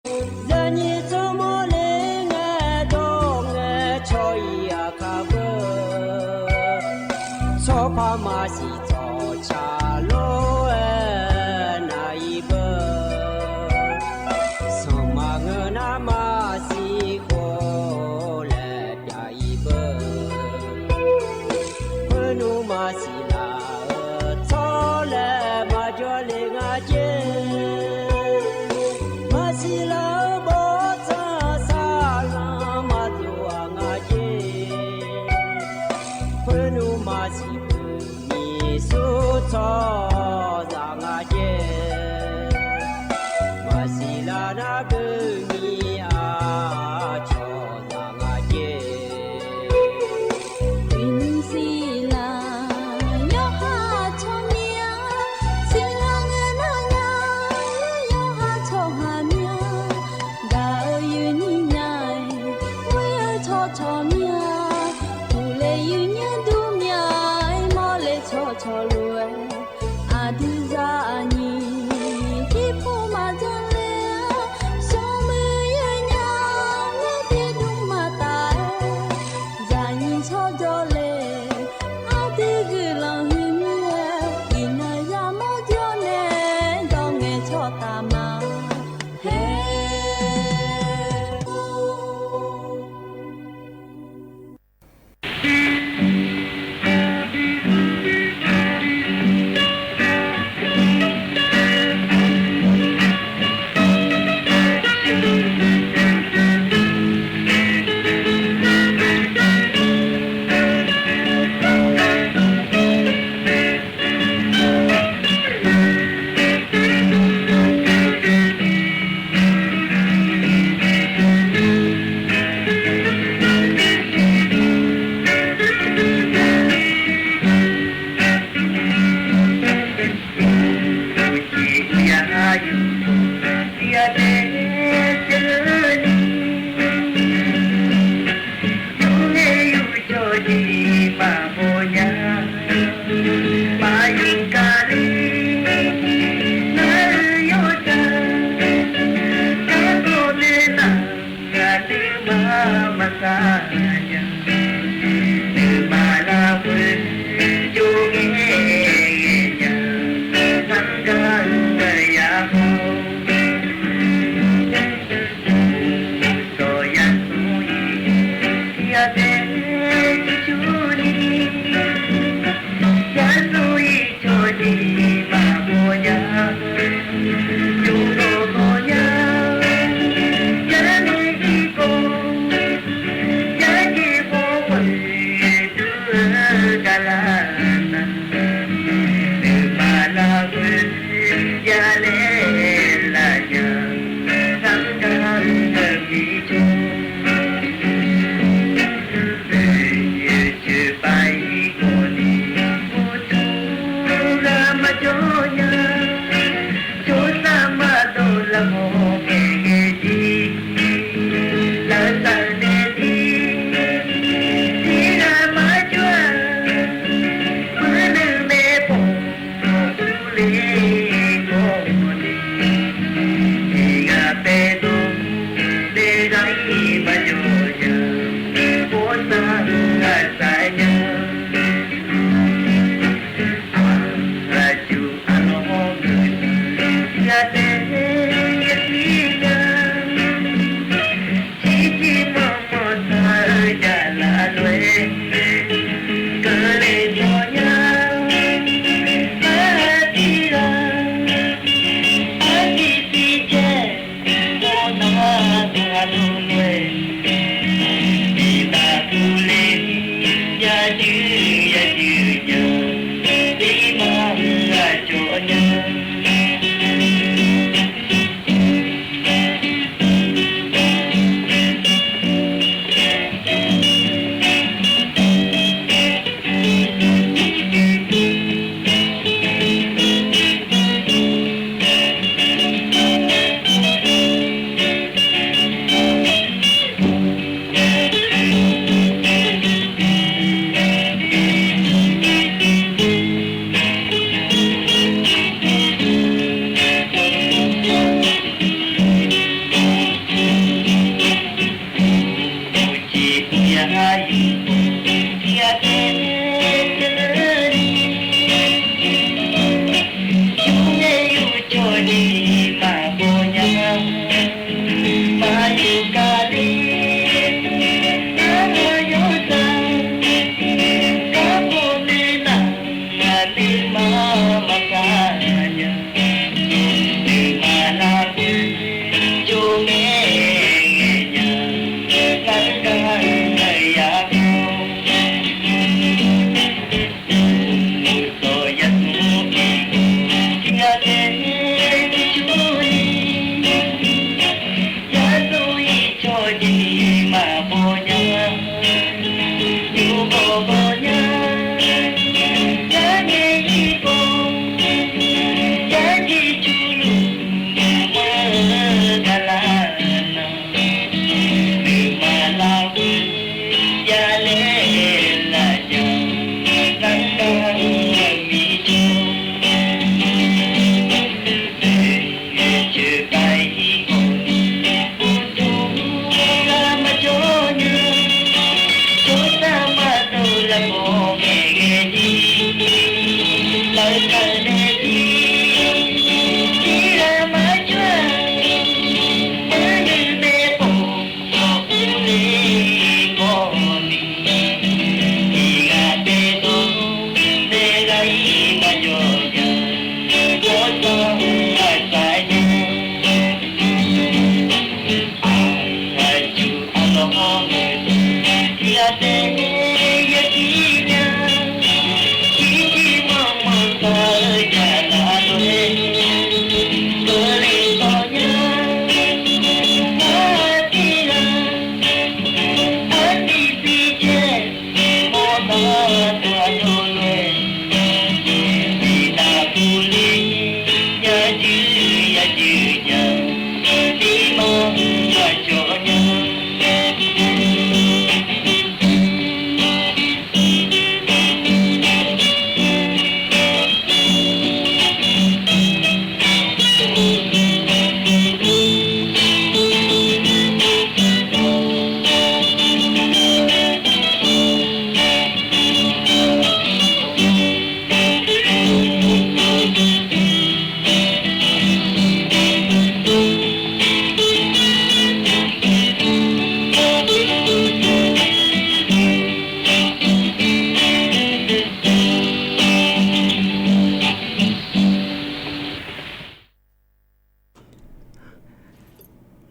Zanyi tomole nga donga choya kabe Sopa masi to chalo naibe Somangena masi ko le daibe Penu masi la tole majole ngaje Masila bota sala matua ngaje Penu masibu ni suto za ngaje Masila nabe ni acho za ngaje Winsila yoha chomia silangena nya yoha chohamia da yuni nyai we cho chomia ule yunya dumia mole cho cho lue adiza ani kipo majale some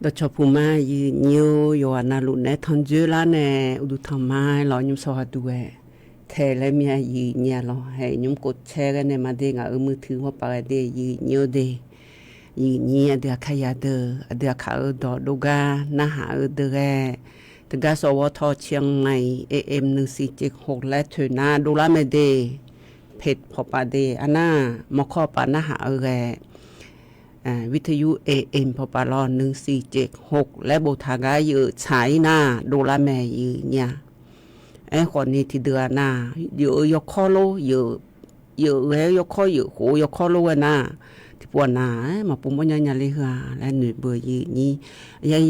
đợt cho phụ mai nhiều yo na lu ne thon dư la nè u du thầm mai lo nhung so du e thế lại mía nhà lo hay nhung cột xe cái này mà để ngã ở mưa thứ hoặc bà để nhiều để nhiều để khai ra để khai ở đó đâu ga na hạ ở đó cái từ ga số vợ thọ chiang này em nữ sĩ chỉ học lại thôi na đô la mấy để phết hoặc bà để anh na mà khó bà na hạ ở cáiวิทยุ AM พอปลอ1476และโบทากาอยู่ใช้หน้าโดราแม่อยู่เนี่ยไอ้คนนี้ที่เดือนหน้าอยู่ยกข้อโลอยู่แล้วยกข้ออยู่โหยกข้อโลหน้าที่ปวดหน้ามาปุ่มปัญญาเลยค่ะและหนุ่ยเบื่ออยู่นี่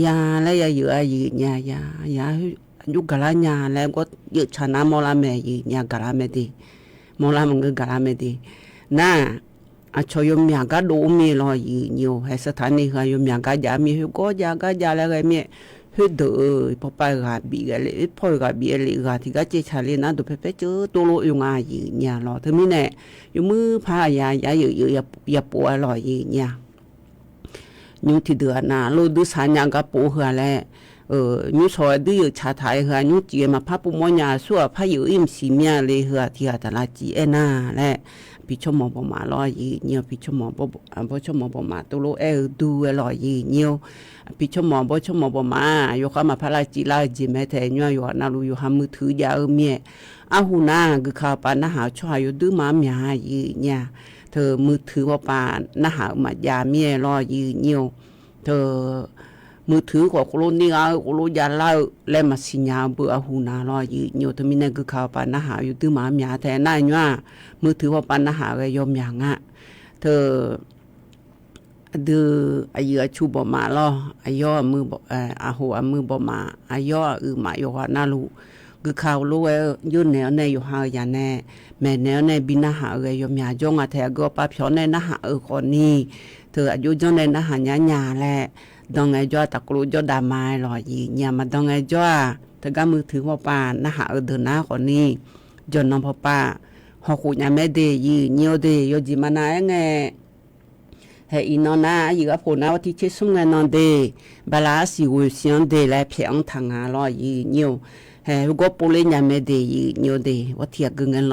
ยาแล้วอยู่เนี่ยยายุกกะลาญาแล้วก็อยู่ชนะมอลาแม่อยู่เนี่ยกะลาแม่ดีมอลามันก็กะลาแม่ดีน่าcho yếm nhà cá đủ mi lo nhiều hay sát thản này hay yếm nhà cá giá mi hơi có giá là cái mi hơi đỡ bỏ bài gà bị cái lệ phơi gà bị lệ gà thì cái chế chả lên nó được phép chứ tôi lo dùng nhà lo thứ mi nè yếm mưa pha giá ya bỏ lo nhà nhưng thì đứa nào lo đứa sáng nhà cá bỏ hả lẽ như sau đứa chả thái hả như chỉ mà pha bụng nhà xua pha yếu im xì mía lệ hả thì hả là chỉ na lẽ bị cho mỏ bỏ mà lo gì nhiều bị cho mỏ bỏ mà tôi lo đu lo gì nhiều bị cho mỏ bỏ mà yo khá mà phải là chỉ là gì mấy thế nhau yo na lu yo ham mưa thứ giá ở mía na cứ khá bà na hảo cho yo đứa má mía gì nha thờ mưa thứ bà na hảo mà giá mía lo gì nhiều thờ mưa thứ của cô luôn đi ao cô luôn già lao lên mà xin nhà bữa na lo gì nhiều thứ mình cứ khao bà na hảo yêu tư má mía thế này nhá mưa thứ của bà na hảo cái yom nhà ngạ thờ đưa ai ở chu bỏ mà lo ai yo mưa hồ mưa bỏ mà ai yo mà yo na lu cứ khao lu yêu nẻo này yo ha ya nè mẹ nẻo này bị na hảo cái yom nhà cho ngạ thế go bà phiếu này na hảo con ni thờ yêu cho này na hảo nhà lẹดองไงจ้าตะกรุจ้าดามาหล่อยีเนี่ยมาดองไงจ้าถ้าก็มือถือพ่อป้านะหาเดินหน้าคนนี้จนน้องพ่อป้าหอกเนี่ยไม่ได้ยีเนียวได้ยจิมานาไงเฮ้ยนอนนะอยู่กับผมนะว่าที่เชื่อสุ่มไงนอนได้บาลาสิวเสียงได้แล้วเพียงทางหาหล่อยีเนียวเฮ้ยก็ปุเรเนี่ยไม่ได้ยีเนียวได้ว่าเทียกเงิน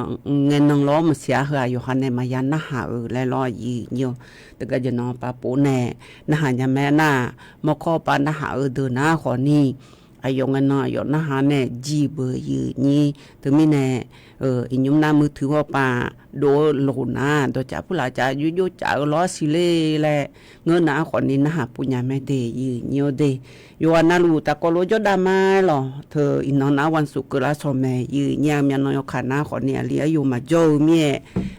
น้องล้อมันเสียเหรออยู่หันในมายันนะหาแล้วหล่อยีเนียวแต่ก็จะนอนป้าปูแน่นะหาเนี่ยแม่น่ะมาขอป้านะหาเดินหน้าคนนี้อายุเงินน้อยอยู่นะหาเนี่ยจีเบอร์ยืนี่ถึงไม่แน่อีนุ่มน้ามือถือว่าป้าโดโลน่าโดจ่าผู้หลายจ่ายุจ่าล้อสิเล่แหละเงินน้าคนนี้นะหาปุญญาแม่เดยืเนียวเดอยู่วันนั้นรู้แต่ก็รู้จดได้ไหมหรอเธออีน้องน้าวันศุกร์ก็ละสมัยยืเนี่ยมีน้อยขาหน้าคนนี้เลี้ยอยู่มาโจเมีย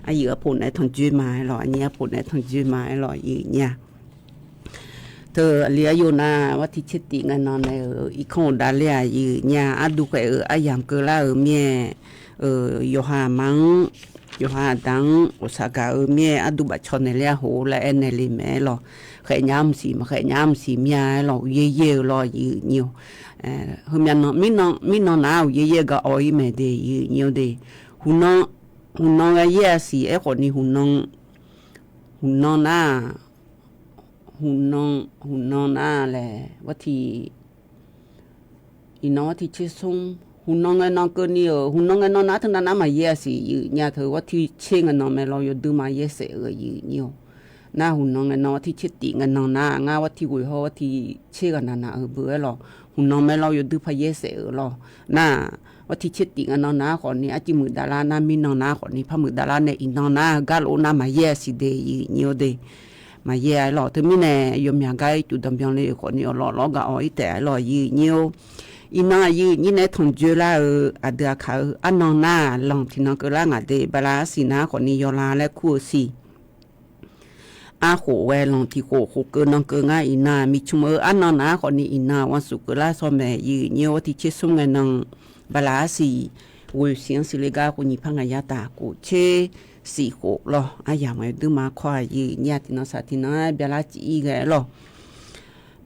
อายุปุ่นในทองจื้อไม้หรอเนี่ยปุ่นในทองจื้อไม้หรอยืเนี่ยเธอเลี้ยอยู่นะว่าที่เช็ดติงานนอนในอีกคนดาเลียยืเนี่ยอาดูแกอายามเกล้าเมียโยหามังโยหาดังอุตสาหกรรมเมียอดูบัชนในเลี้ยหูและเอ็นในลิเมหรอแค่ย้ำสีมาแค่ย้ำสีเมียหรอเย่ๆรอยืnhiều hôm nay nó mi nó nào ย่ๆก็อ้อยไม่ได้ยืnhiềuได้หุ่นน้องเย่สีไอ้คนนี้หุ่นน้องน่าหุ่นน้องน่าแหละว่าที่อีน้องที่ชื่อซุงหุ่นน้องไงน้องเกินนี่หุ่นน้องไงน้องน่าทั้งนั้นมาเย่สิเนี่ยเธอว่าที่เชื่อไงน้องไม่รออยู่ดูมาเย่เสียnhiềuน่าหุ่นน้องไงน้องที่เชื่อติไงน้องน่างาว่าที่กุยเขาว่าที่เชื่อกันน่ะเบื่อหรอหุ่นน้องไม่รออยู่ดูพาเย่เสียหรอน่าว่าที่เชื่อติไงน้องน่าคนนี้อาจิมือดาราน่ามีน้องน่าคนนี้พามือดาราในอีน้องน่ากาโลน่ามาเย่สิเดnhiềuเดมาเย่หรอถึงไม่แน่ยมอย่างไกลจุดดำยังเลยคนนี้หล่อก็อ๋อแต่หล่อnhiềuอีน้ายืนยี่ในทงเจล่าอเดือเขาอันนองหน้าลองที่น้องก็ล่างอเดบลาสีน้าคนนี้ยอลาและคู่สีอาโหแวลองที่โหเกินน้องเกินง่ายอีน้ามีชุมอันนองหน้าคนนี้อีน้าวันสุกล่าซอมแม่ยืนเยี่ยวที่เชื่อสุ่มไงน้องบลาสีวิเสียงสิเลกาคนนี้พังยาตากูเชสีโหหรออาอย่างไม่ดื้อมาควายยืนเนี่ยที่น้องสาธิน้าเบลาจีไงหรอ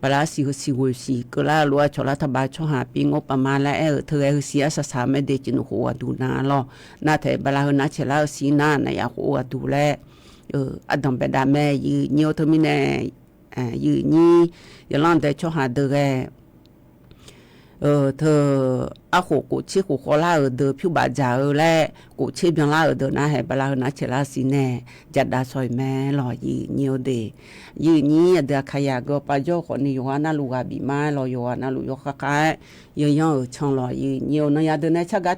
บลาสิวสิก็ล่าลัวชลาทบาชหาปีงบประมาณและเธอเสียสาไม่ได้จินหัวดูนาลอนาแต่บลานาเชลาสีนาในหัวดูแลอดอมเปดาแม่ยืเนียวเธอไม่แน่ dự nhi giờ lần để cho hà được cái thờ khổ cổ chi khổ khó la ở được phiêu bà già ở lẽ cổ chi biển la ở được na hay bà la na chỉ la xí nè giặt đá soi mẹ lò gì nhiều để dự nhi được khai go bà cho con đi hoa na lùa bị mai lò hoa na lùa cái giờ ở trong lò gì nhiều nó ya được này chắc cái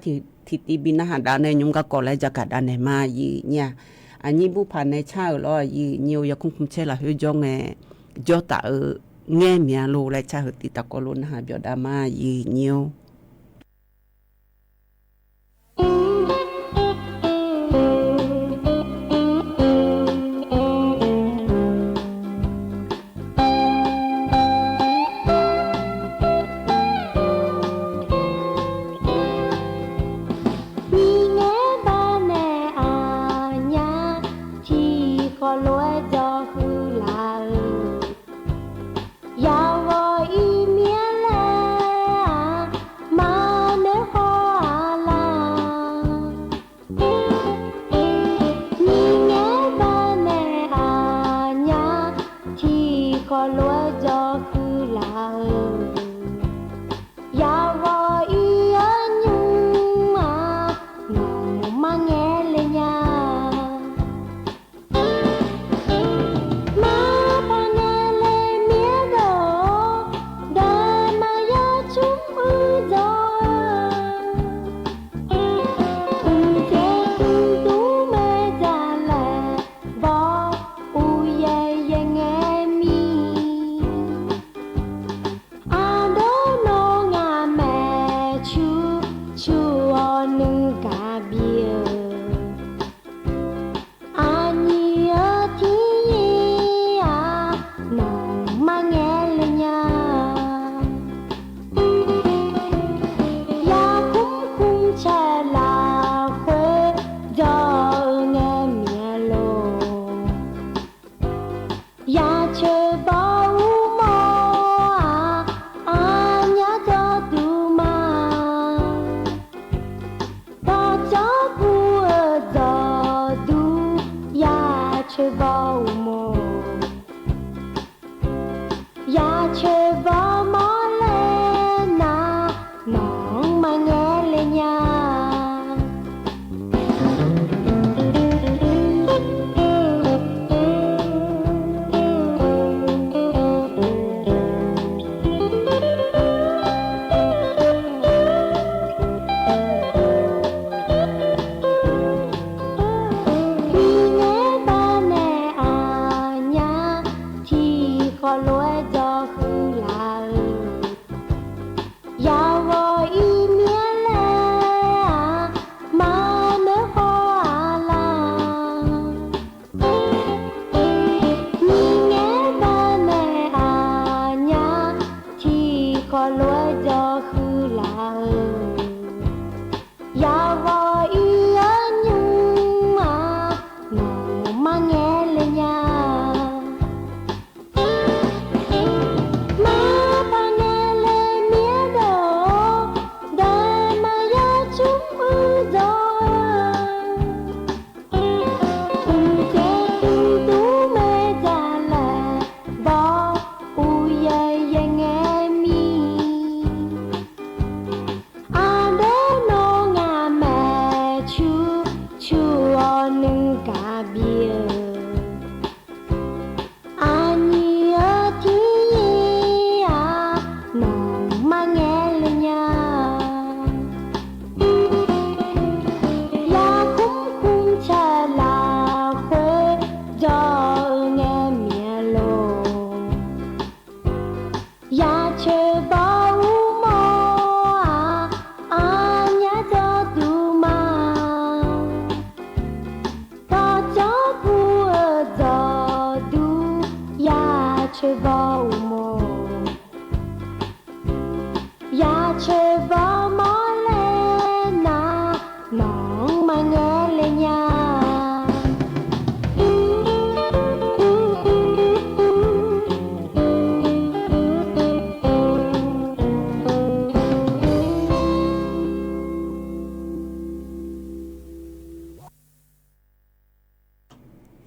thì bên na hàng đá này nhung cái có lại chắc cả đá này mà gì nha anh như bố phản này cha ở lò gì nhiều ya cũng chơi là hơi cho nghe cho ta ở nghe mẹ lô lại cha thì ta có luôn hà biểu đa ma gì nhiều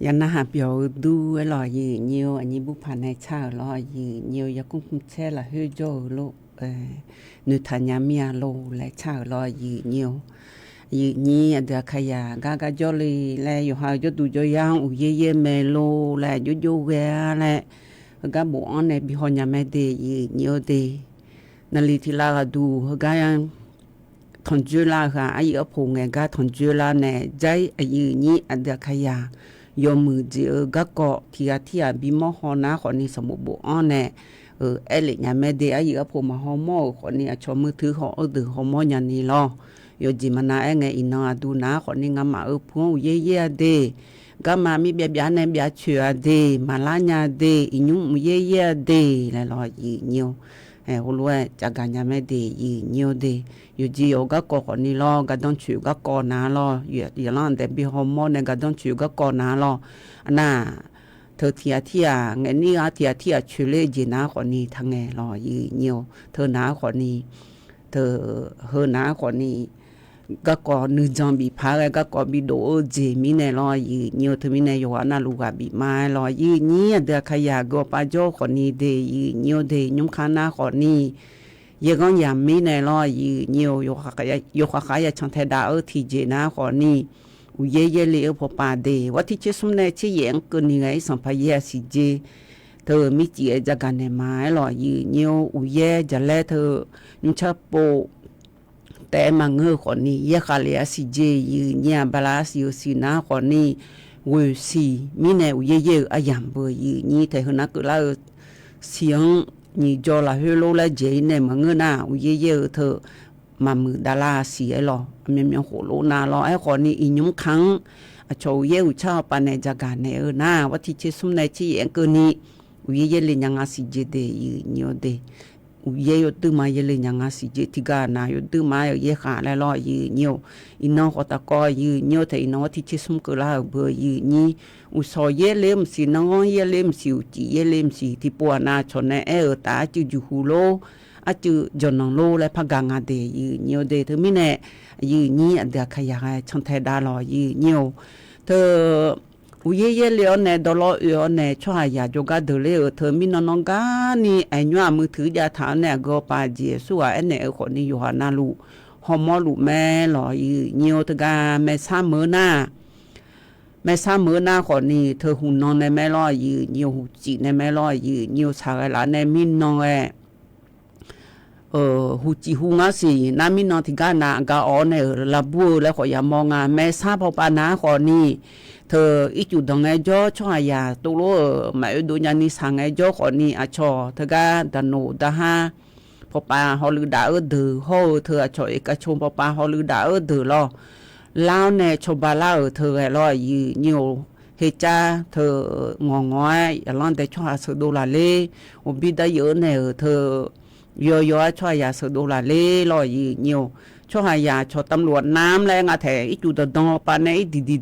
ยันนะหาเปียวดูหล่อยืเนียวอันนี้บุพาในชาหล่อยืเนียวยากุ้งแช่ละเฮโจโลนุทัญญามียโลและชาหล่อยืเนียวยืนี้เดือขยะกากาจอลีและอยู่หาจดูจยังอุเยเมโลและยุยเวและกาบุอันในบิหอนยาไม่ดียืเนียวดีนาลีที่ลาดูกายังทนจุลาค่ะไอ้อพงเงกาทนจุลาเนี่ยใจยืนี้เดือขยะยอมือจีก็เกาะที่บิมอหอนาคนนี้สมุบุอันเนี่ยเอลิยาไม่ดีไอ้พงมาหอมอคนนี้ชมมือถือหอดือหอมอยันนี่ล้อยจิมานาเงอินอาดูนาคนนี้งามาพวงเย่เดก็มามีเบียนในเบียเชื่อเดมาลาญาเดอินุมเย่เดแล้วรอยีเนียวหัวล้วนจากการยาไม่ดียีเนียวเดอยู่จีโอก็ก่อคนนี้ล้อก็ต้องชื่อก็ก่อนาล้ออยู่ล้านแต่บิฮอมมอนเนี่ยก็ต้องชื่อก็ก่อนาล้อน่ะเธอเทียเงี้ยนี่เทียชื่อเล่จีนาคนนี้ทั้งไงรอยีเนียวเธอนาคนนี้เธอเฮนาคนนี้ก็ก่อนึกจอมบีพาก็ก่อบีโดเจมีในรอยีเนียวเธอมีในยวนน่าลูกบีมารอยีนี้เดือขยะก็ปาโจคนนี้เดยีเนียวเดยุ่งขานาคนนี้ยังก็ยามมีในรอยีเนียวยกขายช่างเทดาทีเจนาคนนี้อุเยเลยพอปาเดว่าที่เชื่อสมในเชี่ยงก็นี่ไงสัมภาระสิเจเธอมีจีจะกันในไม้รอยีเนียวอุเยจะแลเธอยุ่งชอบโปแต่มาเงอคนนี้ยาคาเลียสิเจยืนยาบาลาสิโอสินาคนนี้เวสีมีแนวเย่อายามเบยนี่แต่คนนั้นก็ลาเสียงนี่จอละเฮโลละเจเนี่ยมาเงอหน้าเย่เธอมามือดาราเสียหรอมีโหโลนาหรอไอ้คนนี้อีนุ่มคังโชว์เย่ชอบปานในจากการในหน้าว่าที่เชื่อสมในที่เองก็นี่เย่เลยยังอาสิเจเดยืนยอเดเย่ยตึมาเยเลยยังสิเจติกานาอยู่ตึมาเย่ขาแล้วรอยืนยวอินน้องขอตะกอยืนยวแต่อินน้องที่เชื่อสมกุลาเบอยืนนี่อุสอยเย่เล่มสิน้องเย่เล่มสิวจีเย่เล่มสิที่ปัวนาชนในตาจืจูฮูโลอาจืจนนองโลและพักงาเดยืนยวเดเธอไม่แน่ยืนนี่เดือขยายช่างไทยดารอยืนยวเธออุเย่เลี้ยวในดอลลาร์ในช่วยยาโจกาเดเลเธอมีน้องกานี่ไอ้ยัวมือถือยาถามเนี่ยก็ปาเจียสัวไอ้เนี่ยคนนี้อยู่หานาลูหอมอลูแม่หล่อยืเนียวตะกาแม่ซ้ำมือหน้าคนนี้เธอหุ่นนอนในแม่ล่อยืเนียวหูจีในแม่ล่อยืเนียวชาไอ้หลานในมินน้องหูจีหูงาสีน้ามินน้องที่กานากาอ๋อเนี่ยระบุแล้วขอยามองแม่ซ้ำพอปานาคนนี้เธออีจุดตรงไงจ่อช่วยยาตัวรู้มาดูยันนี่สั่งไงจ่อคนนี้อาชอเธอก็ดันโนดาฮาพอปาฮอลือดาดือโฮเธออาชอเอกชนพอปาฮอลือดาดือล้อแล้วเนี่ยชบาลาเธอไอ้ล้อยืนิวเฮจ้าเธองงอยอย่างนั้นแต่ช่วยสุดโดลาเล่อุบิดาเยอะเนี่ยเธอย่อช่วยยาสุดโดลาเล่ล้อยืนิวช่วยยาช่วยตำรวจน้ำแรงอาแถอีจุดดองปานใน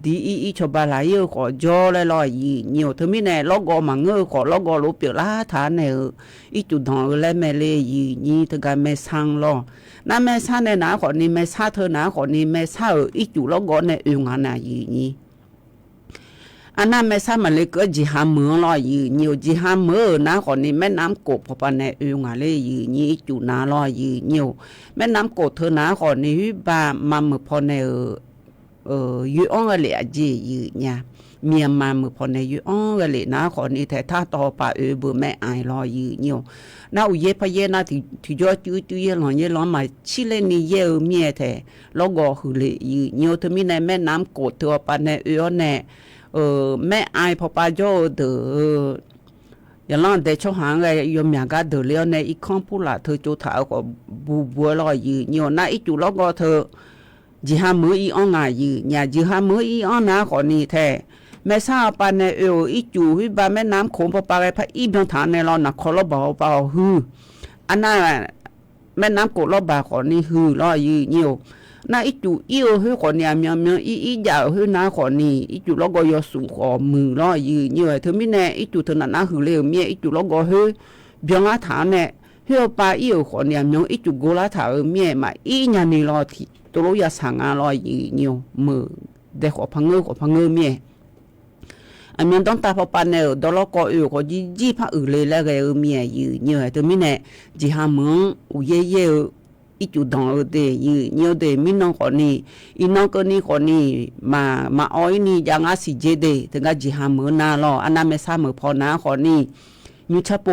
ดีอีชบาลายขอจ่อเลยลอยยีเนียวเธอไม่แน่ล็อกกอมังเงอขอล็อกกอรูปเปียลาฐานเนี่ยอีจุดดองและแม่เลยยีนี่เธอการแม่สั่งล้อน้าแม่สั่งในหนาขอนี้แม่สั่งเธอหนาขอนี้แม่สั่งอีจุดล็อกกอในอึ่งอันน่ะยีนี่อันนั้นแม่สั่งมาเลยก็จีฮามือลอยยีเนียวจีฮามือนะขอนี้แม่น้ำกบพอปานในอึ่งอันเลยยีนี่อีจุดนาลอยยีเนียวแม่น้ำกดเธอหนาขอนี้บ้ามามือพอในยูอ้องอะไรจียืเนี่ยเมียมามือพอในยูอ้องอะไรนะขอนี้แต่ถ้าต่อไปเบื่อแม่อายรอยืเนี่ยน่าอุเย่พเยน่าที่ยอดจื้อหลังเย่ร้อนมาชิเลนี่เย่เมียแต่แล้วก็หือเลยยืเนี่ยเธอมีในแม่น้ำกดเธอไปในเนี่ยแม่อายพอปาโจเดอย่างนั้นแต่ช่วงหางไงยมอย่างก็เดือดเลี้ยวในอีกข้องผู้ละเธอจูถาวก็บัวลอยยืเนี่ยน่าอีจุแล้วก็เธอจีฮามืออีอ้องไงยืเนี่ยจีฮามืออีอ้องนะขอนี่แท้แม่ทราบปานในอีจูวิบาแม่น้ำโขงพอปาไปพระอีบทางฐานในเราหนักคอเราเบาฮืออันนั้นแม่น้ำโกเราบาขอนี่ฮือลอยยืเนี่ยน่าอีจูอีเฮ้ขอเนี่ยมีอียาวเฮ้น้าขอนี่อีจูแล้วก็ยอสูงขอมือลอยยืเนี่ยเธอไม่แน่อีจูเธอหน้าหือเลี้ยวเมียอีจูแล้วก็เฮ้เบียงอาถานเนี่ยเฮ้ปาอีขอเนี่ยมีอีจูโกลาถาเมียมาอีญานี่รอที่ตัวรู้ยาสั่งลอยยืเนี่ยมือเด็กขอพังเงือเมีย อันนั้นต้องตาพอปันเนี่ยดอลก็ก็จีพะเลยแล้วก็เมียอยู่เนี่ยแต่ไม่เนี่ยจีหามึงเย่อีจุดดองเดยเนี่ยเดมิน้องคนนี้อีน้องคนนี้คนนี้มาอ้อยนี่ยังอาศัยเจเดถึงก็จีหามึงน่าล้ออันนั้นไม่ทราบมึงพอนะคนนี้ยูชาโป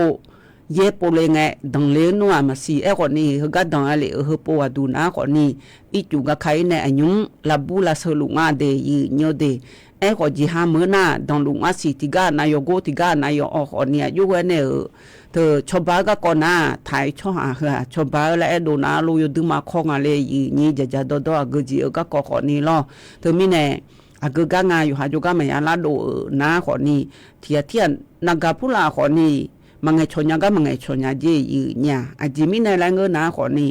เย่โปเลยไงดังเลี้ยนัวมาสีคนนี้เขาก็ดังอะไรปวดดูนะคนนี้อีจุก็ใครเนี่ยอายุลาบูลาสลุงาเดยเนี่ยเดก็จีหามือหน้าดองลุงอาศิติกานายโกติกานายออกเนี่ยยุคเนี่ยเธอชาวบ้านก็ก่อนหน้าไทยชอบหาชาวบ้านแล้วดูนะรู้อยู่ดึงมาคงอะไรนี่จะดอก็จีก็ก่อนนี้ล้อเธอมีเนี่ยก็กางานอยู่หาจุกาไม่ยาลาดูนะคนนี้เทียนนักพูลาคนนี้มังไงชนยังก็มังไงชนยังเจีเนี่ยจีมีในแรงเงินนะคนนี้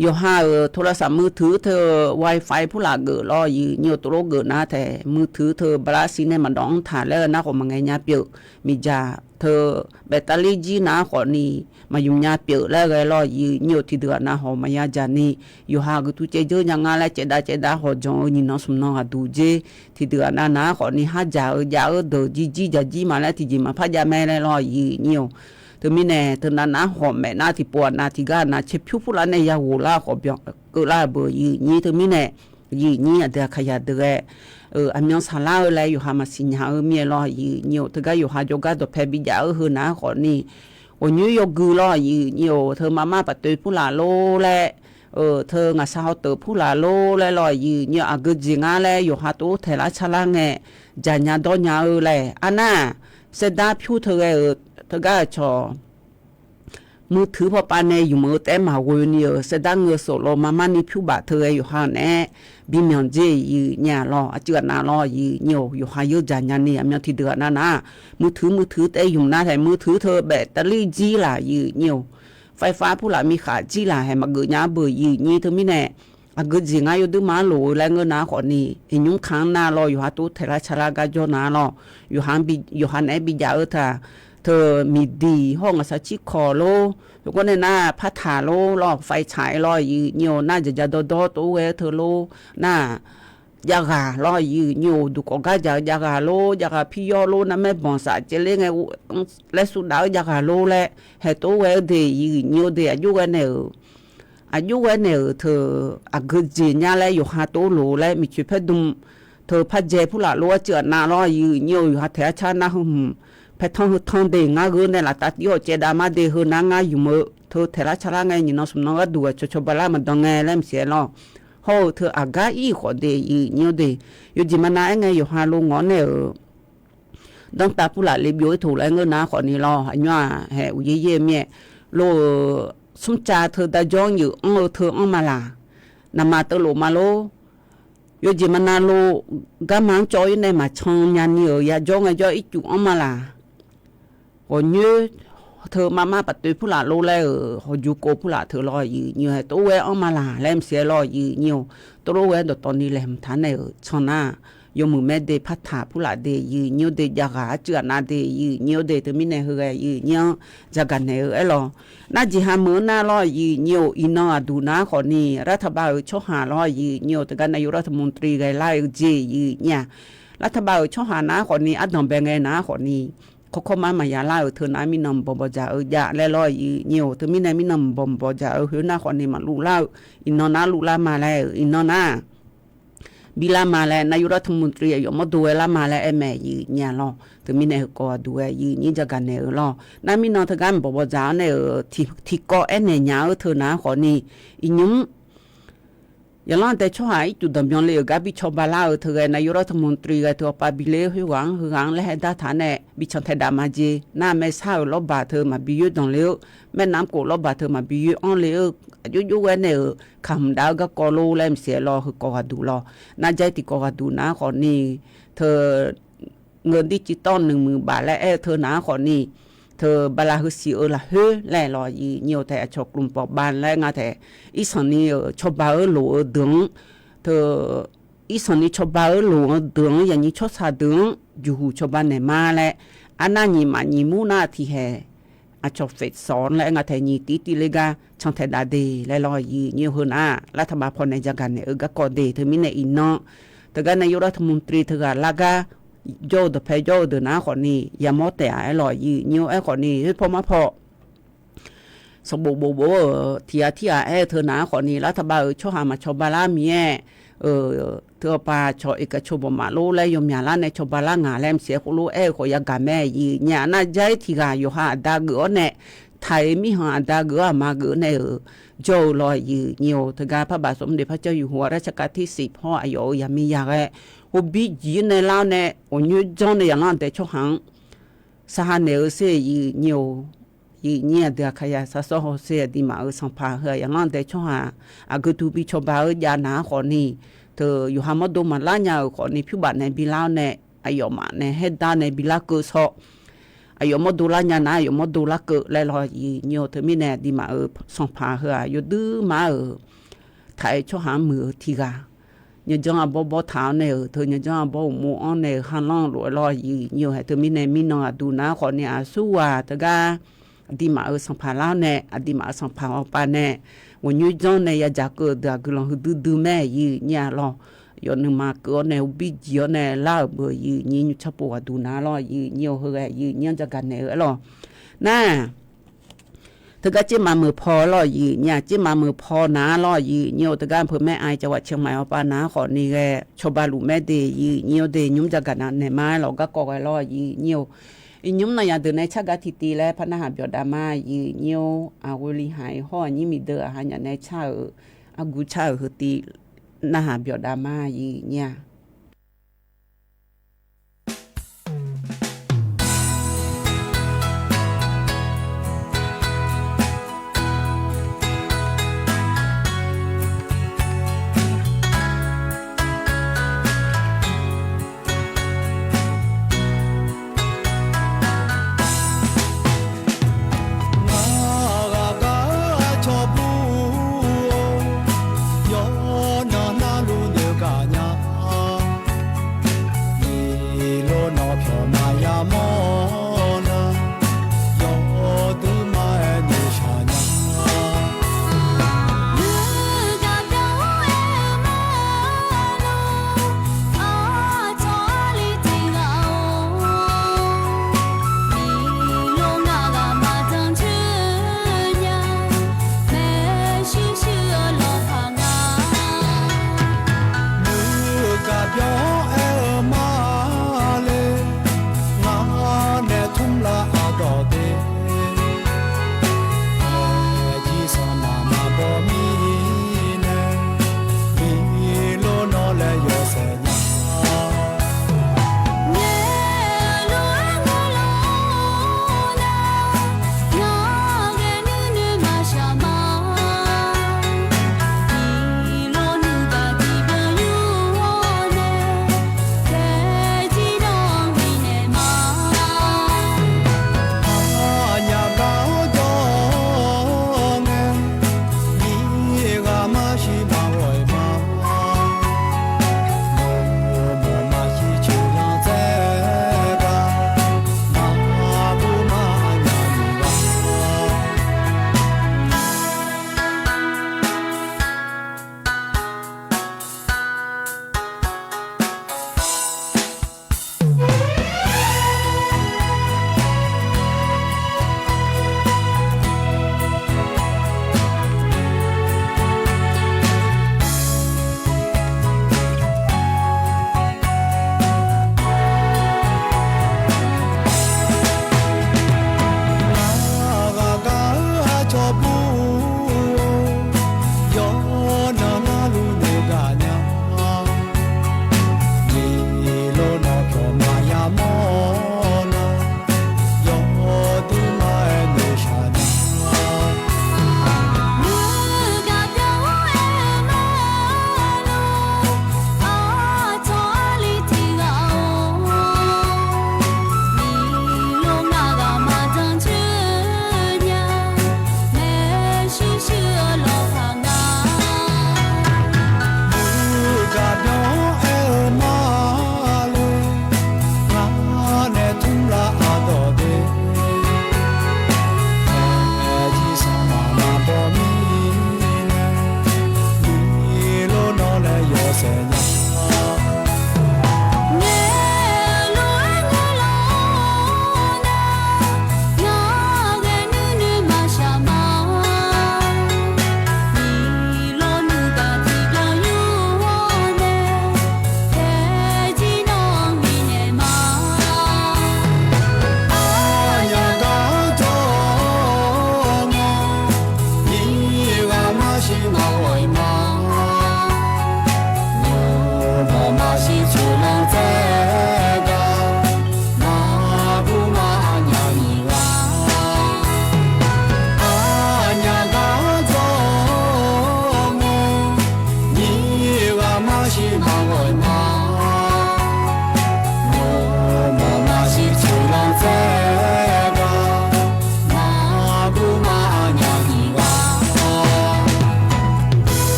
อยู่หาโทรศัพท์มือถือเธอ Wi-Fi ผู้หลักเกิดรออยู่เนี่ยตัวเกิดนะแต่มือถือเธอบลาสิเนี่ยมันดองถ่ายแล้วนะของมังไงเนี่ยเปียวมีจ่าเธอแบตเตอรี่จีนะคนนี้มาอยู่เนี่ยเปียวแล้วก็รออยู่เนี่ยที่เดือนนะของมายาจานี่อยู่หาก็ตุเจเจยังไงแล้วเจดาของจงนี่น้องสมน้องดูเจที่เดือนนะคนนี้หาจ่าเดอจีมาแล้วที่จีมาพัดยาแม่แล้วรออยู่เนี่ยเธอมีแน่เธอนั้นนะหอมแม่นาที่ปวดนาที่ก้านาเช็ดผิวผู้ละในยาหูล่าขอบยองก็ล่าเบอร์ยี่เธอมีแน่ยี่เดือขยะเดืออันยังสาระอะไรอยู่หามาสิญญามีรอยี่เธอก็อยู่หาโยกาตัวแพบิยานะขอนี่วันนี้ยกูรอยี่เธอมาปัดตัวผู้ละโลแลเธองาสาวเตอผู้ละโลแลรอยี่อากึจิงาแลอยู่หาตัวเทละชะละเงจานยาดอนยาแลอันน่ะเสดาผิวเธอเธอก็ชอมือถือพอปานเนี่ยอยู่มือแต่มาวนเนี่ยเสดังเงือโซโลมานี่ผิวบาเธออยู่ห่างแน่บินยังเจอยู่เนี่ยรอเจือนาลออยู่หาเยอะจังยันเนี่ยมีที่เดือดนะมือถือแต่อยู่หน้าแต่มือถือเธอแบตเตอรี่จีล่ะอยู่เนี่ยไฟฟ้าผู้หลักมีขาจีล่ะให้มาเกิดยาเบื่ออยู่นี่เธอไม่แน่ก็จริงอยู่ดูมาโหลแล้วเงินนาคนนี้เห็นยุงค้างนาลออยู่หาตู้เทระชลากาจนาลออยู่หันไอบิยาเธอมีดีห้องสัชิคอโลทุกคนในหน้าพัฒนาโลรอไฟฉายรออยู่เนี่ยน่าจะตัวเวเธอโลหน้ายาการออยู่เนี่ยดูก็ยากาโลยากาพี่ยอโลนั่นไม่บ่นสาเจเลยไงและสุดดาวยากาโลและเหตุตัวเวเดียเนี่ยเดียอยู่กันเนี่ยเธอก็จริงแล้วอยู่หาตัวโลและมีชีวิตดุมเธอพัดเจผู้ละโลเจือหน้ารออยู่เนี่ยอยู่หาแถวชาหน้าเพชรทองเด้งาเงินเนี่ยละตัดยอดเจดามาเดหืนางาอยู่มือเธอเทระชราไงนี่น้องสมน้องก็ดูชบลามันดองไงแล้วเสียล้อโหเธออากาอีขอเดยเนี่ยเดยอยู่จิมันไงอยู่หาลงงอนเนี่ยดองตาผู้ละเล็บย้อยถูกแล้วเงินนะขอนี่ล้ออันว่าแห่อุยเย่เมียโลสมจ่าเธอได้จ้องอยู่เธอมาละนำมาตโลมาโลอยู่จิมันโลกำมังจอยในมาชงยันเนี่ยอย่าจ้องไอ้จ้อยอีจุมาละวันนี้เธอมาปัดตัวผู้หลาโลแล้วเขาอยู่โกผู้หลาเธอรออยู่เนี่ยตัวเวอมาละแล้วเสียรออยู่เนี่ยตัวเวดตอนนี้แหลมฐานในชนะยมือแม่เดพัฒนาผู้หลาเดอยู่เนี่ยเดยากาเจือนาเดอยู่เนี่ยเดตัวมินเฮยอยู่เนี่ยจากกันเนี่ยหรอน่าจะหามือหน้ารออยู่เนี่ยอินอดูนะคนนี้รัฐบาลช่วยหารออยู่เนี่ยแต่กันนายกรัฐมนตรีไงไล่เจอยู่เนี่ยรัฐบาลช่วยหานะคนนี้อัดนอมแบงไงนะคนนี้เขามายาลาเธอนามินำบอมจ่าอยาแล้วลอยเนี่ยเธอมินามินำบอมจ่าเฮน่าคนนี้มาลูลาอินนอนาลูลามาแล้วอินนอนาบิลามาแล้วนายรัฐมนตรีอยู่มาดูเวลามาแล้วแม่ยีเนี่ยล้อเธอมินาก็ดูยีนี่จะกันเนี่ยล้อนามินอเธอกันบอมจ่าเนี่ยที่ก็เนี่ยเธอนาคนนี้อินุอย่างนั้นแต่ช่วงจุดดำยังเลยกับบิชบาลาเธอนายรัฐมนตรีกับตัวปาบิเลหัวงและให้ได้ฐานเนี่ยบิชเทดามาเจน่าไม่ทราบลบบาเธอมาบิยุดตรงเลี้ยวแม่น้ำกูลบบาเธอมาบิยุอันเลี้ยวยุวันเนี่ยคำดาวก็กอลูเล่มเสียรอคือกอดูรอน่าใจติกอดูนะคนนี้เธอเงินดิจิตอล10,000 บาทและเธอนะคนนี้เธอบาลาฮึสิละเฮแล่รอยีเนียวแต่ชกลุ่มปอบานและงาแต่อีสันนี่ชบาหลัวดึงเธออีสันนี่ชบาหลัวดึงอย่างนี้ชดซาดึงอยู่หูชบานเนี่ยมาและอันนั้นนี่มันนี่มูนาที่แห่อาชอบเฟดสอนและงาแต่นี่ติเลกาช่างแต่ดาเดและรอยีเนียวเฮน่ารัฐบาลพอในจักรเนี่ยก็กอเดเธอมีในอินเนาะแต่ก็นายกรัฐมนตรีเธอลากา โยเดเพโยเดนะคนนี้ยามอแต่ไอ้ลอยยืนิวไอ้คนนี้พอมาพอสบู่โบโบที่ไอ้เธอนะคนนี้รัฐบาลช่วยหามาชอบาลาเมียเธอปาชอเอกชบมาโลและยมยาลาในชบาลางาแลมเสียคุโลขอยากาแม่ยีเนี่ยน่าใจที่กาอยู่หาดาเกอเนี่ยไทยมีหาดาเกอมาเกอในโจลอยยืเนียวทกาพระบาทสมเด็จพระเจ้าอยู่หัวรัชกาลที่10พ่ออายุยามียาแกอุบิจีในลาวเนี่ยอนุจงในอย่างนั้นแต่ช่วงสหเนอเสียยืเนียวยีเนี่ยเดียขยะสะสมเสียดีมาสัมภาเฮอย่างนั้นแต่ช่วงอากุตุบิชบายานาคนนี้เธออยู่หามดูมาล้านยาคนนี้พิบัติในบิลาวเนี่ยอายุมาในเฮดาในบิลากุศลอายุมาดูล้านยานาอายุมาดูลักเกและรอยีเนียวเธอมีเนี่ยดีมาสัมภาเฮอยู่ดื้อมาไทยช่วงมือทีกาเนี่ยจังอาบ่เท้าเนี่ยเธอเนี่ยจังอาบ่หมู่อันเนี่ยหันล่างรอยีเนียวให้เธอมีเนี่ยมีน้องดูนะคนนี้สู้ว่าเธอกาดีมาสัมภาระเนี่ยดีมาสัมภาระปาเนี่ยวันนี้จังเนี่ยอยากจะเกิดเด็กลองดูแม่ยีเนี่ยลองย้อนมาเกิดเนี่ยบิดย้อนเนี่ยลาเบอยีนี่ชอบปวดดูนะลอยีเนี่ยเฮยีเนี่ยจะกันเนี่ยลอน่ะเธอก็จิ้มมามือพอลอยีเนี่ยจิ้มมามือพอนะลอยีเนี่ยเธอก็เพื่อแม่ไอจังหวัดเชียงใหม่เอาปานะขอนี่แกชาวบ้านลูกแม่เดยีเนี่ยเดยุ่งจะกันนะเนี่ยมาเราก็กอไว้ลอยีเนี่ยอีนุ่มนายเดินในชักกะทิตีและพนักงานเบียดามายีเนียวอาวลีหายห่อนี่มีเดือหายในชาอากูชาหือตีนาหาเบียดามายีเนี่ย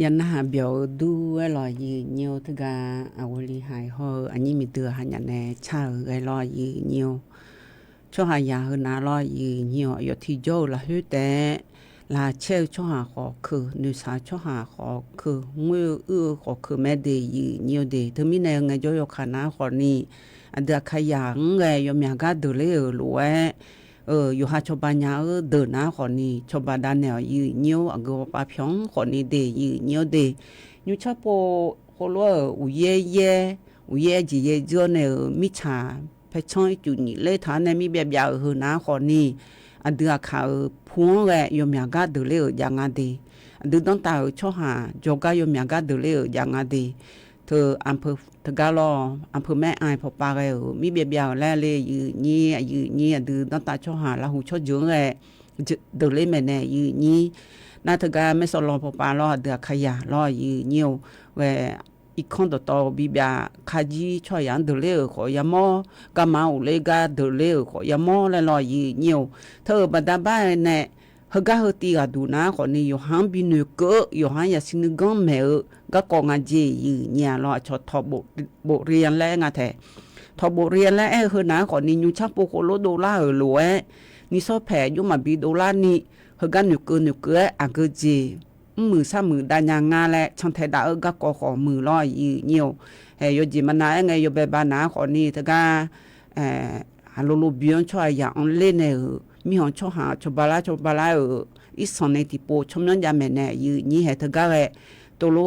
ยันหาเบียวดูไอ้ลอยยืเนียวทกาอาวลีหายฮออันนี้มีเตือหันยันแน่ชาไอ้ลอยยืเนียวช่วหายาเฮนาลอยยืเนียวอยู่ที่โจละฮึแต่ลาเชลช่วหาขอคือนุสาช่วหาขอคือมือขอคือแม่เดยืเนียวเดเธอมีแนวไงโจยขานาขอนี่อันเดียขยังไงยมยากาดูเลยรู้ว่าอยู่หาชบานยาเดินนะขอนี่ชบาดานแนวยืเนียวอังกฤษปาพยองขอนี่เดยืเนียวเดยูชอบโปโคลัวอุเย่จีเย่จวนเนี่ยมิชาไปช่องจุนี่เลยฐานเนี่ยมีแบบยาวหือนะขอนี่อันเดือข่าวพูนแหละยมยากาดูเลยอย่างงั้นเดอันเดือต้องตาช่อหาจกายมยากาดูเลยอย่างงั้นเดเธออำเภอทกาลออำเภอแม่อายพอปาเรมีเบียบยาวแลเลยยืนี่ดื้อต้องตาช่อหาละหูช่อเยอะแหละเดินเล่นแม่แน่ยืนี่นาทกาไม่สลอพอปาลอเดือขยะลอยืนี่เวอีกคนต่อบีบยาคาจีช่อยันเดินเล่ขอยามอกามาอุเลกาเดินเล่ขอยามอและลอยืนี่เธอบัดาบ้านแน่ฮกาฮตีกาดูนะคนนี้อยู่ห้างบินเกออยู่ห้างยาสินกงแมวก็กองอาเจยืเนี่ยเราชดทอบทเรียนแล้วไงแท้ทอบทเรียนแล้วเฮนะคนนี้อยู่ชักโปโคโลดอลลาร์หลัวนี่ซอแผ่อยู่มาบีดอลลาร์นี่ฮกาหนุเกออาเกเจมือซ้ำมือดานยางาและช่างไทยดาก็กอขอมือลอยยืเนี่ยเฮยจิมันนาไงอยู่แบบบ้านนาคนนี้ถ้าก็ฮัลโหลเบียนช่วยอย่างเล่นเนี่ยมีหอนช่อหาชบาลาอีสอนในที่โปชมนั้นยามแม่เนี่ยยืนี่เหตุการณ์ตัวโล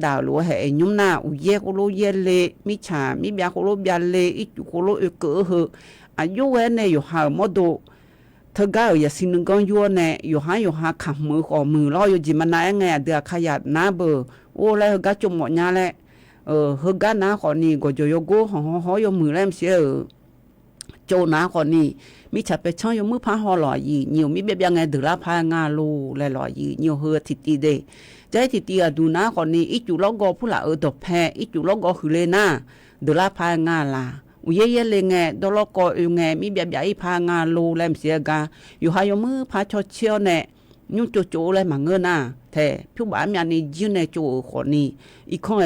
ดาวโลเหยุ่มหน้าอุเย่โคโลเย่เลมิชามิบยาโคโลบยาเลอีจุโคโลเกอเหอายุเวเนี่ยอยู่หาโมโดเธอก็อย่าสินึกกันอยู่เนี่ยอยู่หาขับมือขอมือล้ออยู่จิมันนาไงเดือขยันน้าเบอโอ้แล้วก็จมหมดยาแหละเฮก็น้าขอนี่ก็จะยกกูห่อยมือแล้วเสียโจน้าขอนี่มีฉับไปช่องยมือพาหอหล่อยีเหนียวมีแบบยังไงเดือดพางาลูและหล่อยีเหนียวเฮือทิตีเดใจทิตีดูนะคนนี้อีจุลกอผู้ละดอกแพอีจุลกอคือเลน่าเดือดพางาลาอุเย่เลยไงดลกอไงมีแบบใหญ่พางาลูแลมเสียกาอยู่หายมือพาชดเชียวเนี่ยยุ่งโจเลยมาเงินน่ะแต่ผู้บ้านมีอันนี้ยืนในโจคนนี้อีกคน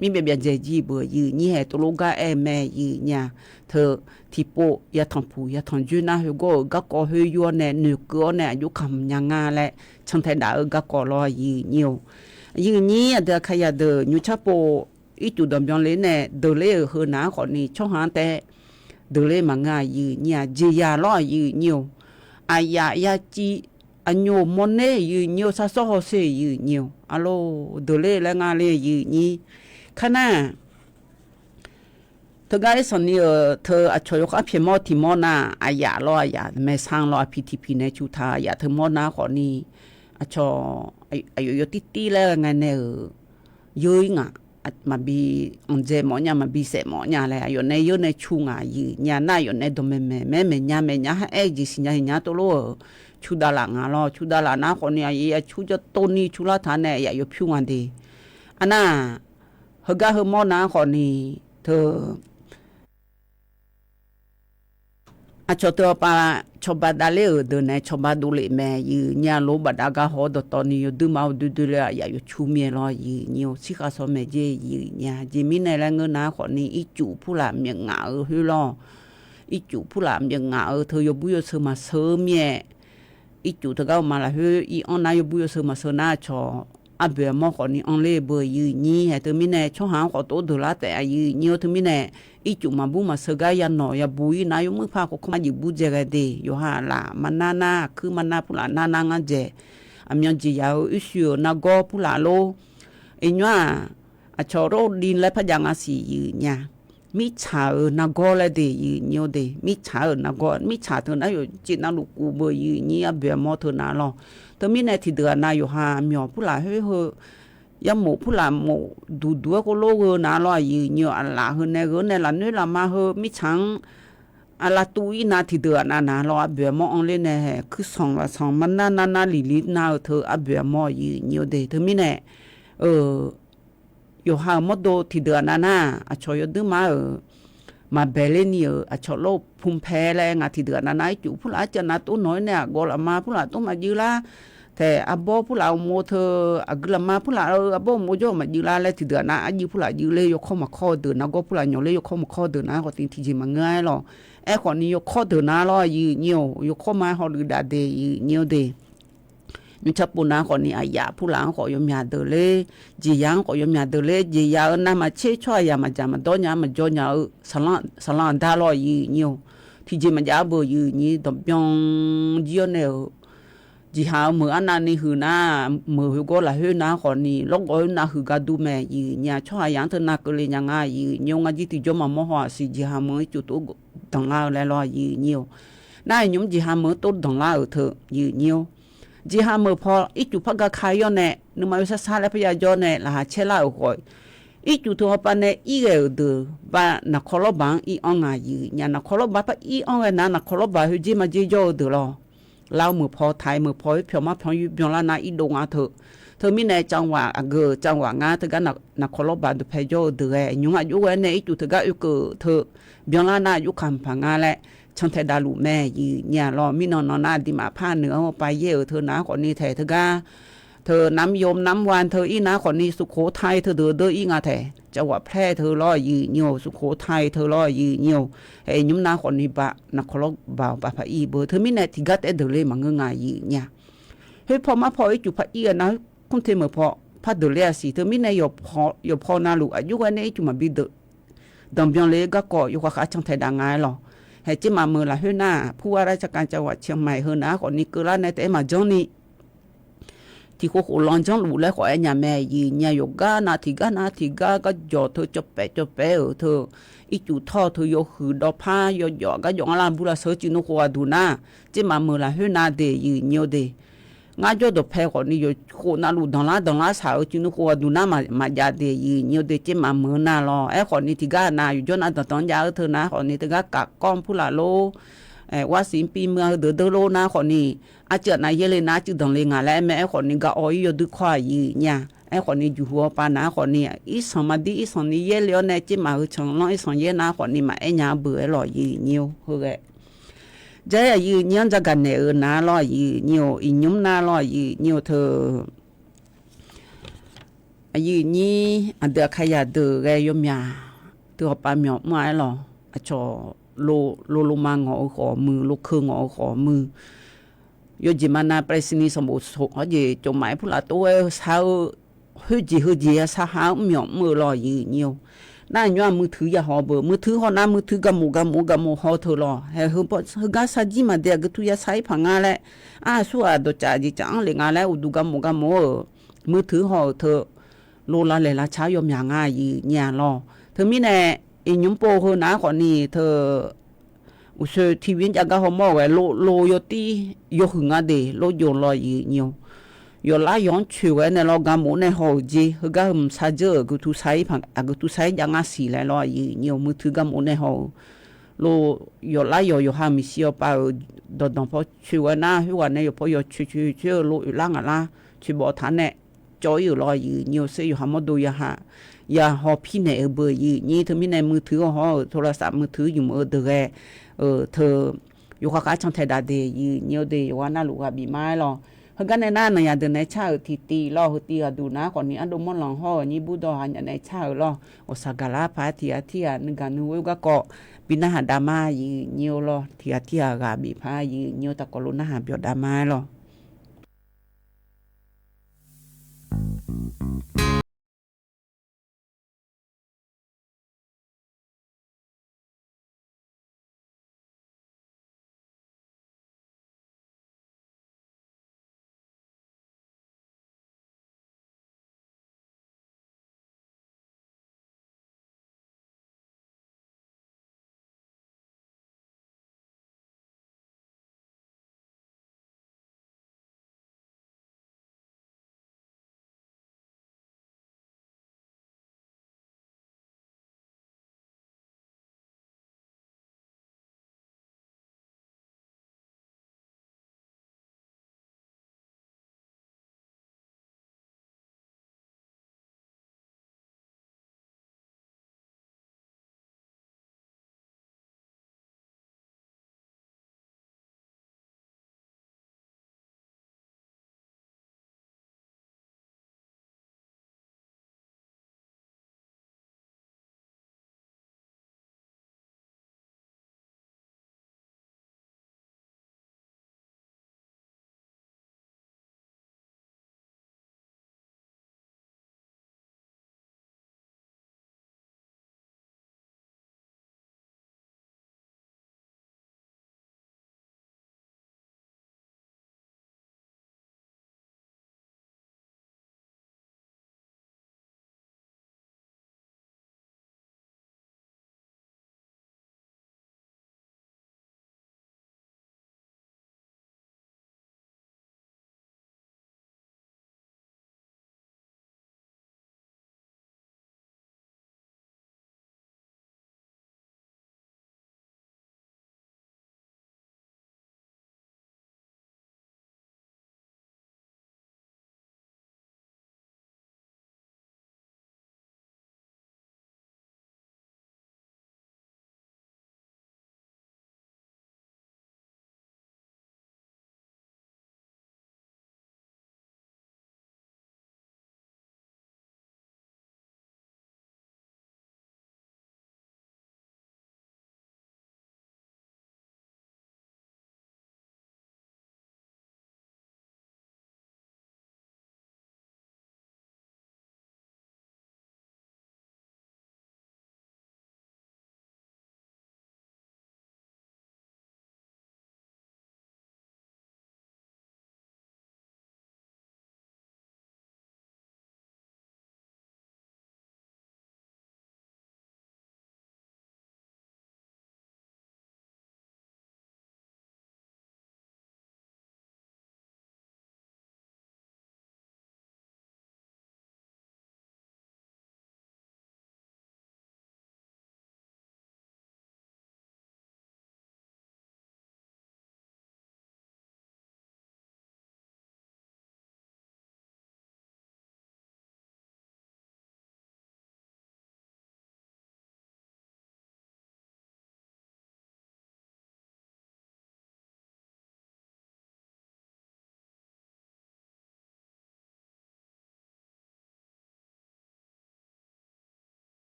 มีแบบอย่างเจจีเบอร์ยืนี่เหตุลูกาแม่ยืเนี่ยเธอที่โปยาทองผูยาทองจูน่าเฮก็ก็เฮยัวเนี่ยหนึ่งก็เนี่ยยุคำยังงาแหละช่างไทยด่าก็ก็รอยืเนี่ยวยืนี่เดือขยะเดือยุชาโปอีจุดดำยองเลยเนี่ยเดือเล่เฮนาคนนี้ช่องหางแต่เดือเล่มังงายืเนี่ยเจียรอยืเนี่ยวอายายาจีอันโยมเน่ยืเนี่ยวซาโซโฮเซยืเนี่ยวอะโลเดือเล่และงาเล่ยืนี่ขณะเธอก็ได้สอนนี่เธอช่วยก็พิมพ์ที่มอนาอายาลอยาไม่สร้างลอยพีทีพีในชุดท้ายาเธอมอนาขอนี่ช่วยอายุติแล้วไงเนี่ยยืงอ่ะมาบีอันเจมอเนี่ยมาบีเสมอเนี่ยเลยอายุในยืนในชุงอ่ะยืเนี่ยน่าอยู่ในดมแม่เนี่ยให้จิสิเนี่ยตัวโลชุดาลังอ่ะล้อชุดาลังนะคนเนี่ยยี่ชุดจะต้นนี้ชุดละฐานเนี่ยอยู่พิวอันดีอันน่ะเฮก็เฮมอนาคนนี้เธอชอบตัวปลาชอบบัดเล่เดินในชอบบัดดูเลยแม่ยืเนี่ยโลบัดกาหอดตอนนี้ดูมาดูเลยอย่าอยู่ชูเมียรอยืเนี่ยสิขาสมัยเจยืเนี่ยจิมิในแรงเงินนาคนนี้อีจูผู้หลามยังเหงาฮือรออีจูผู้หลามยังเหงาเธอยบุยเสมาเสเมียอีจูเธอก็มาละฮืออีอันนายบุยเสมาเสนาชออาเบียมอคนนี้อันเล่เบอยืนี่เหตุมิเน่ช่องหางขอโตดูละแต่ยืเนี่ยเธอมิเน่อีจุมาบุมาเสกายานหน่อยบุยนายมือพาเขามาอยู่บุเจกันดีอยู่หาละมันนาคือมันนาผู้ละนางันเจอเมียนจียาวอิสุนากอผู้ละโลเอ็นว่าชอโรดินและพยังอาศัยยืเนี่ยมิชานากอและเดยืเนี่ยเดมิชานากอมิชาเธอนะอยู่จีนาลูกูเบอยืเนี่ยอาเบียมอเธอนาลอเธอมีในที่เดือนนายอยู่หาเมียผู้ละเฮ้ยาหมูผู้ละหมูดูก็โลกน่าลอยยืนเยอะอะไรเฮเนเกเนละนี่ละมาเฮมิชังอะไรตุยนาที่เดือนน่ะเราอับเบียมองเลยเนี่ยคือสองมันน่าลิน่าเธออับเบียมยืนเยอะเดเธอมีเนี่ยอยู่หาหมดโดที่เดือนน่ะชอยดื้อมาเบลนี่ชอโลพุ่มแพ้แรงที่เดือนน่ะจู่ผู้ละจะน่าตัวน้อยเนี่ยกอลมาผู้ละตัวมายืละแท แต่อาโบผู้หลาโมเธออักลมาผู้หลาอาโบโมโยมายืลาเลยทีเดือนนะอายุผู้หลายืเลยยกเข้ามาข้อเดือนนะก็ผู้หลาโยเลยยกเข้ามาข้อเดือนนะก็ติงทีจีมาง่ายหรอไอ้คนนี้ยกข้อเดือนนะรอยืเนียวยกเข้ามาเขาดูดาเดยืเนียวเดนึกชับปุ่นนะคนนี้อายาผู้หลาขอยมยาเดเลยจียังขอยมยาเดเลยจียานะมาเชี่ยช่วยยามาจามาโดนยามาโจนยาสลันดารอยืเนียวทีจีมันยาเบอยืนี่ดมยองจีโอเนลจีหาเมื่ออันนั้นนี่คือนะเมื่อหัวก็ละเฮนะคนนี้ลงก็นะคือกาดูแม่ยืเนี่ยช่วยยังเธอนักเลยยังไงยืยงอาจิติจอมาโมหัวสิจีหาเมื่อจุดตุดังลาแล้วรอยืเนียวน่ายมจีหาเมื่อตุดังลาเธอยืเนียวจีหาเมื่อพออีจุพักกะขายย้อนเนี่ยนึกมาวิสาสาแล้วพยาย้อนเนี่ยละหาเชล่าอุกอยอีจุตัวปานเนี่ยอีเกอเดบ้านนักขลุ่บังอีอ่างยืเนี่ยนักขลุ่บ้าปะอีอ่างเนี่ยนักขลุ่บ้าหือจีมาจีโจเดรอเราเมื่อพอไทยเมื่อพอเพียวมาพอยุบยองละนาอีดงอาเธอมีในจังหวะจังหวะงาเธอก็นักขลุ่บ้าดูเพโจเดรยุงอายุเนี่ยอีจุเธอก็อุกเธอยองละนายุคำพังงาแหละช่างไทยดาลูแม่ยืเนี่ยรอมีนอนนาดิมาผ้าเหนือไปเย่เธอนะคนนี้เธอก็เธอน้ำยมน้ำวานเธออีนะคนนี้สุโขทัยเธอเดินอีงาแท้จังหวัดแพร่เธอรอยืเนียวสุโขทัยเธอรอยืเนียวไอ้ยุมนาคนนี้บะนักขลกบ่าวปะพะอีเบอเธอมีในที่กัดเดินเลยมังงายยืเนี่ยเฮ้ยพอมาพอไอ้จุพะอีนะคงเทเมื่อพอพัดเดือดเลยสิเธอมีในยพอนาลูอายุวันนี้จุมาบิดดำยองเลยก็ก่ออยู่กับข้าช่างไทยดังไงหรอให้จิมาเมื่อละเฮน่าผู้ว่าราชการจังหวัดเชียงใหม่เฮน่าคนนี้ก็ละในแต่มาจงนี้ที่เขาหลอนจังหลุดแล้วขอไอ้ยาแม่ยีเนี่ยยกานาทิกาก็จอเธอจะเปะเธออีจุท่อเธอโยหือดอผ้าโยก็ยองลานบุราเสือจินุขัวดูนะจิมาเมื่อละเฮน่าเดยีเนี่ยเดงาจอดแพ้คนนี้โยโคนาลูดังละสาวจินุขัวดูนะมาจาเดยีเนี่ยเดจิมาเมื่อน่ารอไอ้คนนี้ที่กานาอยู่จนอันตอนยาเธอนะคนนี้ที่กากักก้อมผู้ละโลว่าสิปีเมืองเดือดโลนะคนนี้อาจจะนายเยเลนะจุดดังเลยงานแล้วแม่คนนี้ก็อ้อยอยู่ด้วยควายยีเนี่ยไอ้คนนี้อยู่หัวปานะคนนี้อีสมาดีอีสนี้เยลียวเนี่ยจิมาชงน้องอีสเยนะคนนี้มาไอ้ยาเบื่อหล่อยีนิ้วเฮ้ยจะยีนิ้วจะกันเนี่ยนะหล่อยีนิ้วอีนุ่มนะหล่อยีนิ้วเธอยีนี้อันเดียขยะเดือแกยมยาตัวปลาหมอกไม้หรออ่ะจอโลมางอขอมือลูกเครื่องอขอมือยจิมานาประสินีสมุทรเขาจะจงหมายผู้ละตัวสาวฮึจีสาวหาหมอกมือลอยยืนยวน่าย้อนมือถืออย่าหอเบอมือถือหอน้ามือถือกำมูหอเธอรอเฮ้ยฮึกาซาจิมาเดียกตุยาใช้ผังงาแหละสัวดจ่าจิจังเลยงาแล้วดูกำมูมือถือหอเธอโลละเลยละช้ายมอย่างง่ายยืนยารอเธอมีแน่อีนุ่มโปเฮนะคนนี้เธออุศทีวินจังก็หอมว่าโลโยตีโยหึงอ่ะเดโลโยลอยยืนโยลายย้อนชิวเนี่ยเรากำมูในหอจีฮึกามซาเจอกุตุไซผังกุตุไซยังอ่ะสีแล้วลอยยืนมือถือกำมูในหอโลโยลายโยหามิเซียไปดอนพอชิวนะฮิวันเนี่ยพอโยชิวโลอยู่ล่างอ่ะละชิบอทันเนี่ยจอยอยู่ลอยยืนเสียอยู่หามดูยาหาอย่าหอพี่เนี่ยเบอร์ยี่นี่เธอมีในมือถือหอโทรศัพท์มือถืออยู่มือเดือเธออยู่ข้างช่างไทยดาเดยี่เนี่ยเดย์ว่าน่าลูกบีไม้หรอเฮกันในหน้าเนี่ยเดินในชาทีตีล่อตีดูนะก่อนนี้อันดูมันหลังหอนี่บูดอหันในชาล่อโอซากาลาพาทีอาที่นึกานูก็เกาะปีนาหาดามายี่เนี่ยล่อทีอาที่กาบีพายี่เนี่ยตะกลุนาหาเบียดามาล่อ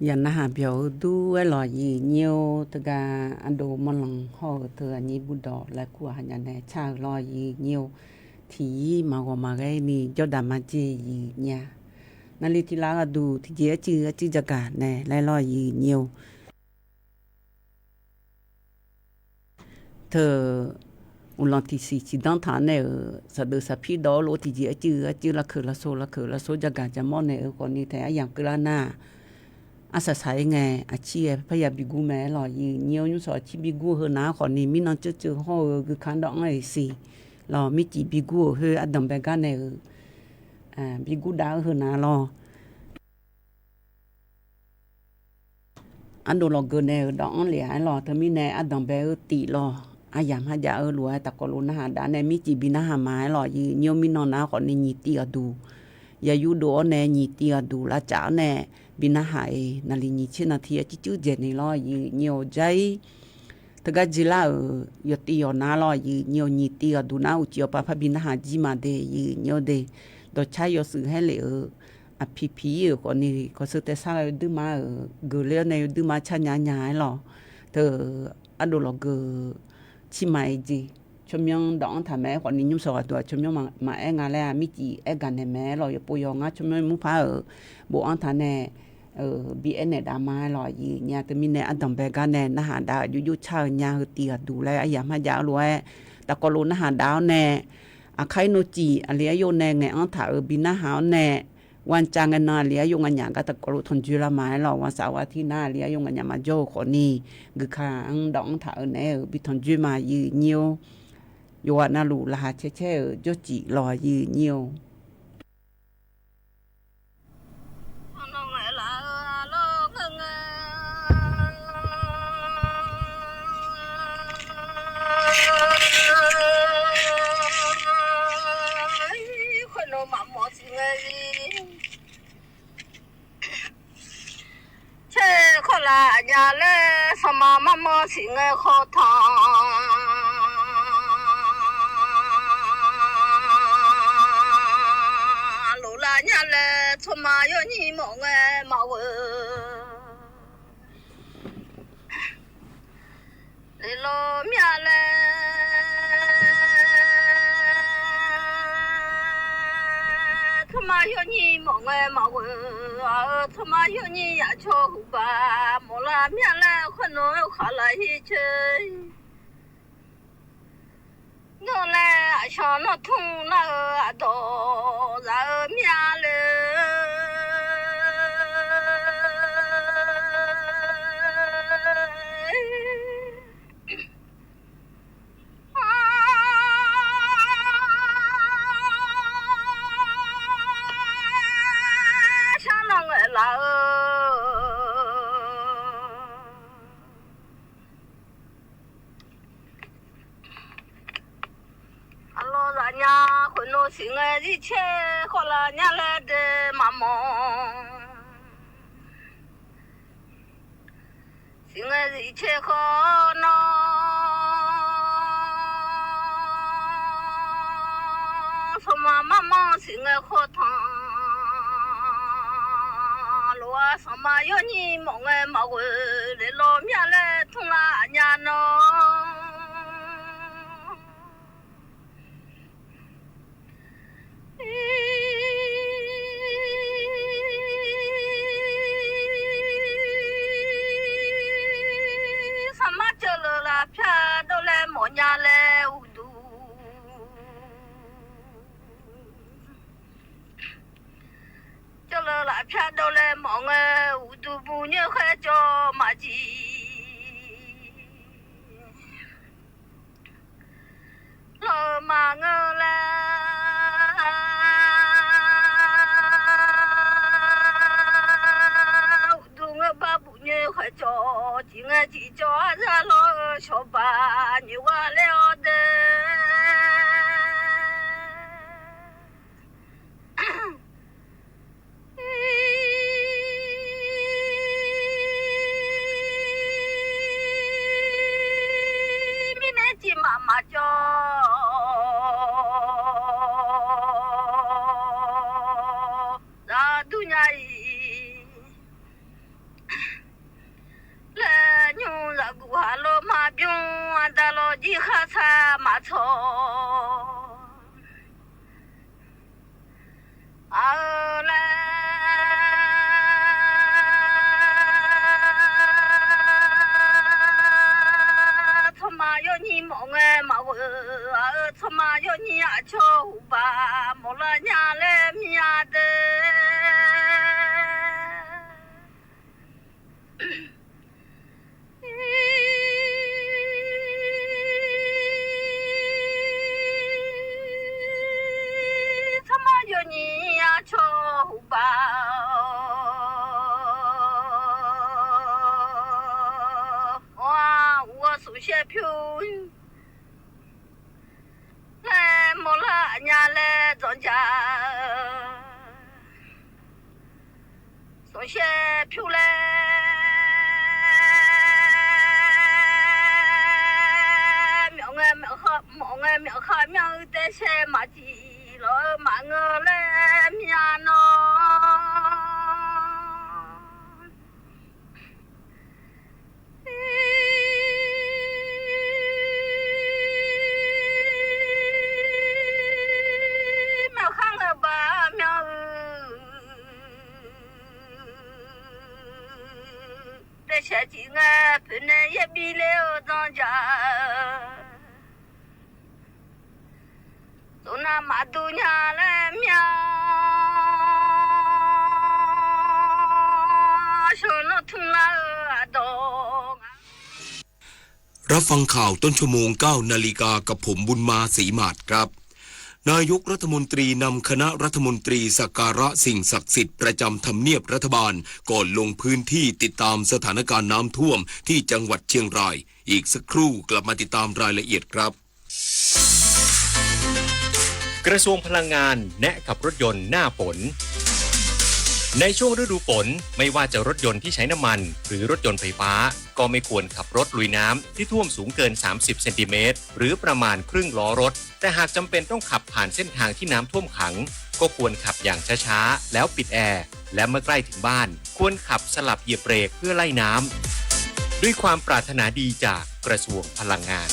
ยันนะหาเบียวดูไว้หล่อยีเนียวตะกาอันโดมลังห่อเธออันนี้บุดอและกัวหันยันแน่ชาหล่อยีเนียวทีมากว่ามาไงนี่เจ้าดามาเจยีเนี่ยนั่นลิที่ลากดูที่เจจื้อจักาแน่ไล่หล่อยีเนียวเธออุลองที่สี่ที่ดังฐานเนี่ยสะดือสะพี่ดอโลที่เจจื้อละคือละโซจักาจะมอนเนี่ยก่อนนี้แต่อย่างกลาหน้าอาศัยไงอาชีพพยาบิกูแม่หล่อยีเนียวยุ่งสอชีบิกูเฮอหน้าขอนี้มินอนเจอห่อคือคันดอกไอ้สิหล่อมิจีบิกูเฮออดัมเบกันเนี่ยบิกูดาวเฮอหน้าหล่ออันโดหล่อเกินเนี่ยดอกเหลี่ยหล่อเธอมีแน่อดัมเบตีหล่ออายามหายาหลัวตะกอลุนะหาดาเนี่ยมิจีบินะหาไม้หล่อยีเนียวมินอนหน้าขอนี้ยีตีอดูยายุโดแน่ยีตีอดูละจ้าแน่บินาหายนาลีนี่เช่นนาทีจื้อเจนี่ล้อยีเนียวใจตะกะจิลายอตียอนาล้อยีเนียวนี่ตีดูนาอุจิอปะพะบินาหาจิมาเดยีเนียวเดดอชายอสือให้เลอพีพีก็นี่ก็สึแต่ซาดื้อมาเกเลในดื้อมาชะญาๆหรอเธออโดลอเกชิมาจีชมยองดองทำแม่คนนี้ยุ่งสอดตัวชมยองมาเองอะไรมิจิเอกันในแม่เราอย่าปุยองอ่ะชมยองมุพาบัวอันทานแน่บีเอ็นเนี่ยดามาหล่อยีเนี่ยแต่มีเนี่ยอันดับแบกันเนี่ยนะหาดาวยุชาเนี่ยเตียดูแลอายามหายาวรวยแต่ก็รู้นะหาดาวเนี่ยอาใครโนจีอเลียโยเนี่ยไงอันถ่าบินาหาวเนี่ยวันจังกันนาเลียยงอันยังก็แต่ก็รู้ทนจุละไม้หล่อวันเสาร์อาทิตย์หน้าเลียยงอันยังมาโจคนนี้คือข้างดองถ่าเนี่ยบิทนจุมายีเนียวโยนาลูลาเช่โจจีหล่อยีเนียวnhà lê sao mà mơ chỉ nghe khó thằng lũ là nhà lê sao mà yo nhị mộng nghe mạo lê lô nhà lê mà yo nhị mộng nghe mạo thầm mà yo nhị ya cho hú ba mồ la miệng la khôn nó khó lại hi chơi nó la cho nó thung nó đổ ra miệng le nhà khuyên nó xin nghe gì chứ khó là nhà lẽ để mà mong xin nghe gì chứ khó nó sao mà mong xin nghe khó thằng lúa sao mà yo nhị mong nghe mà quên để lo nhà lẽ thung là nhà nó nhà lê u du cho lơ lại pha đâu lê mong u du bu như khé cho mà gì lơ mà ngơ lê u du ngơ ba bu như khé cho chỉ nghe chỉ cho ra lo cho bà như qua leo đê mi nè chỉ mà cho ra du nhai กูฮัลโหลมาบิวตาโลจีข้าซามาโชเอาละทำไมยนี่มองมาเวอทำไมยนี่อาโชบามอละญาเลมียาเด些票，来莫拉伢来庄家，送些票来，苗的些马吉罗马我来苗喏。前几个本来也比了庄家，从那马都伢来苗，说那通了东。รับฟังข่าวต้นชั่วโมง 9 นาฬิกากับผมบุญมาศรีมาศครับนายกรัฐมนตรีนำคณะรัฐมนตรีสักการะสิ่งศักดิ์สิทธิ์ประจำทำเนียบรัฐบาลก่อนลงพื้นที่ติดตามสถานการณ์น้ำท่วมที่จังหวัดเชียงรายอีกสักครู่กลับมาติดตามรายละเอียดครับกระทรวงพลังงานแนะขับรถยนต์หน้าฝนในช่วงฤดูฝนไม่ว่าจะรถยนต์ที่ใช้น้ำมันหรือรถยนต์ไฟฟ้าก็ไม่ควรขับรถลุยน้ำที่ท่วมสูงเกิน30เซนติเมตรหรือประมาณครึ่งล้อรถแต่หากจำเป็นต้องขับผ่านเส้นทางที่น้ำท่วมขังก็ควรขับอย่างช้าๆแล้วปิดแอร์และเมื่อใกล้ถึงบ้านควรขับสลับเหยียบเบรกเพื่อไล่น้ำด้วยความปรารถนาดีจากกระทรวงพลังงาน